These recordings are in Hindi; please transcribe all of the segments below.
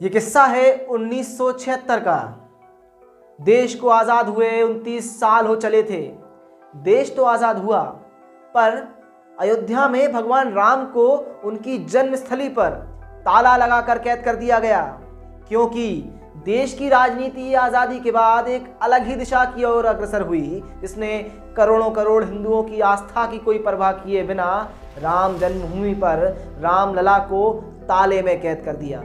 ये किस्सा है 1976 का। देश को आज़ाद हुए 29 साल हो चले थे। देश तो आज़ाद हुआ, पर अयोध्या में भगवान राम को उनकी जन्मस्थली पर ताला लगाकर कैद कर दिया गया, क्योंकि देश की राजनीति आज़ादी के बाद एक अलग ही दिशा की ओर अग्रसर हुई, जिसने करोड़ों करोड़ हिंदुओं की आस्था की कोई परवाह किए बिना राम जन्मभूमि पर रामलला को ताले में कैद कर दिया।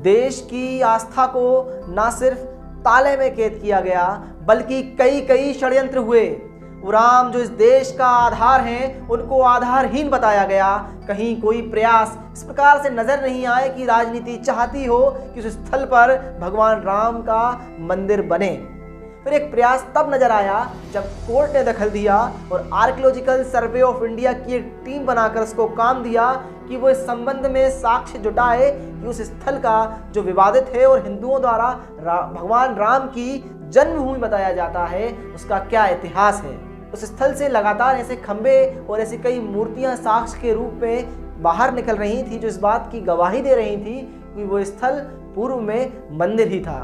देश की आस्था को न सिर्फ ताले में कैद किया गया, बल्कि कई कई षड्यंत्र हुए। वो राम जो इस देश का आधार हैं, उनको आधारहीन बताया गया। कहीं कोई प्रयास इस प्रकार से नजर नहीं आए कि राजनीति चाहती हो कि उस स्थल पर भगवान राम का मंदिर बने। फिर एक प्रयास तब नजर आया जब कोर्ट ने दखल दिया और आर्कियोलॉजिकल सर्वे ऑफ इंडिया की एक टीम बनाकर उसको काम दिया कि वो इस संबंध में साक्ष्य जुटाए कि उस स्थल का जो विवादित है और हिंदुओं द्वारा भगवान राम की जन्मभूमि बताया जाता है, उसका क्या इतिहास है। उस स्थल से लगातार ऐसे खंबे और ऐसी कई मूर्तियां साक्ष्य के रूप में बाहर निकल रही थी, जो इस बात की गवाही दे रही थी कि वो स्थल पूर्व में मंदिर ही था।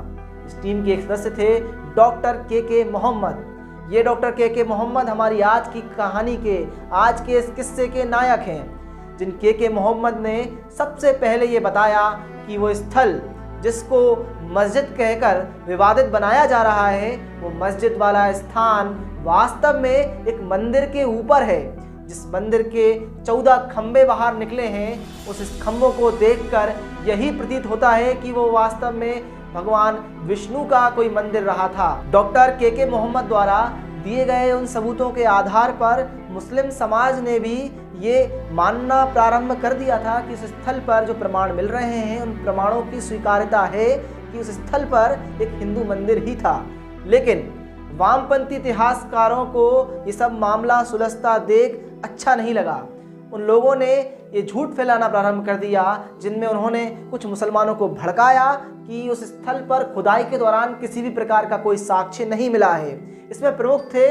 इस टीम के एक सदस्य थे डॉक्टर के मोहम्मद। ये डॉक्टर के मोहम्मद हमारी आज की कहानी के, आज के इस किस्से के नायक हैं, जिन के मोहम्मद ने सबसे पहले ये बताया कि वो स्थल जिसको मस्जिद कहकर विवादित बनाया जा रहा है, वो मस्जिद वाला स्थान वास्तव में एक मंदिर के ऊपर है। जिस मंदिर के 14 खंबे बाहर निकले हैं, उस खंभों को देखकर यही प्रतीत होता है कि वो वास्तव में भगवान विष्णु का कोई मंदिर रहा था। डॉक्टर के मोहम्मद द्वारा दिए गए उन सबूतों के आधार पर मुस्लिम समाज ने भी ये मानना प्रारंभ कर दिया था कि उस स्थल पर जो प्रमाण मिल रहे हैं, उन प्रमाणों की स्वीकार्यता है कि उस स्थल पर एक हिंदू मंदिर ही था। लेकिन वामपंथी इतिहासकारों को ये सब मामला सुलझता देख अच्छा नहीं लगा। उन लोगों ने ये झूठ फैलाना प्रारंभ कर दिया, जिनमें उन्होंने कुछ मुसलमानों को भड़काया कि उस स्थल पर खुदाई के दौरान किसी भी प्रकार का कोई साक्ष्य नहीं मिला है। इसमें प्रमुख थे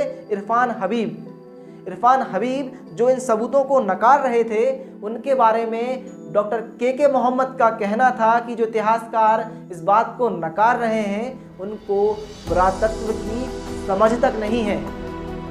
इरफान हबीब जो इन सबूतों को नकार रहे थे। उनके बारे में डॉक्टर के मोहम्मद का कहना था कि जो इतिहासकार इस बात को नकार रहे हैं, उनको पुरातत्व की समझ तक नहीं है।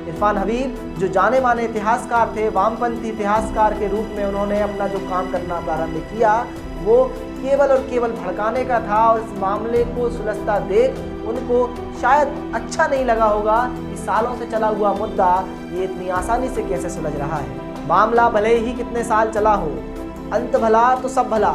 इरफान हबीब जो जाने माने इतिहासकार थे, वामपंथी इतिहासकार के रूप में उन्होंने अपना जो काम करना प्रारंभ किया, वो केवल और केवल भड़काने का था। और इस मामले को सुलझता देख उनको शायद अच्छा नहीं लगा होगा कि सालों से चला हुआ मुद्दा ये इतनी आसानी से कैसे सुलझ रहा है। मामला भले ही कितने साल चला हो, अंत भला तो सब भला।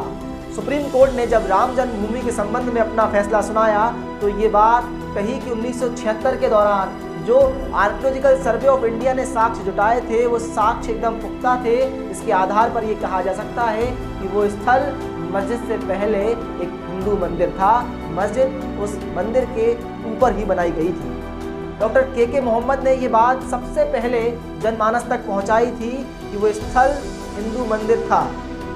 सुप्रीम कोर्ट ने जब राम जन्मभूमि के संबंध में अपना फैसला सुनाया, तो ये बात कही कि 1976 के दौरान जो आर्कियोलॉजिकल सर्वे ऑफ इंडिया ने साक्ष्य जुटाए थे, वो साक्ष्य एकदम पुख्ता थे। इसके आधार पर ये कहा जा सकता है कि वो स्थल मस्जिद से पहले एक हिंदू मंदिर था। मस्जिद उस मंदिर के ऊपर ही बनाई गई थी। डॉक्टर के मोहम्मद ने ये बात सबसे पहले जनमानस तक पहुंचाई थी कि वो स्थल हिंदू मंदिर था।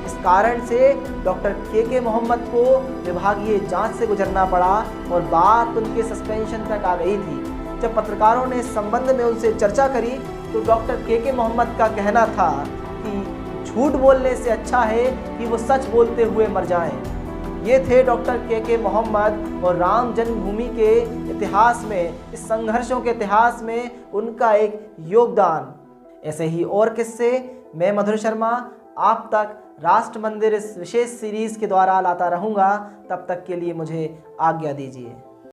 इस कारण से डॉक्टर के मोहम्मद को विभागीय जांच से गुजरना पड़ा और बात उनके सस्पेंशन तक आ गई थी। जब पत्रकारों ने इस संबंध में उनसे चर्चा करी, तो डॉक्टर के मोहम्मद का कहना था कि झूठ बोलने से अच्छा है कि वो सच बोलते हुए मर जाएं। ये थे डॉक्टर के मोहम्मद और राम जन्मभूमि के इतिहास में, इस संघर्षों के इतिहास में उनका एक योगदान। ऐसे ही और किस्से मैं मधुर शर्मा आप तक राष्ट्र मंदिर इस विशेष सीरीज़ के द्वारा लाता रहूँगा। तब तक के लिए मुझे आज्ञा दीजिए।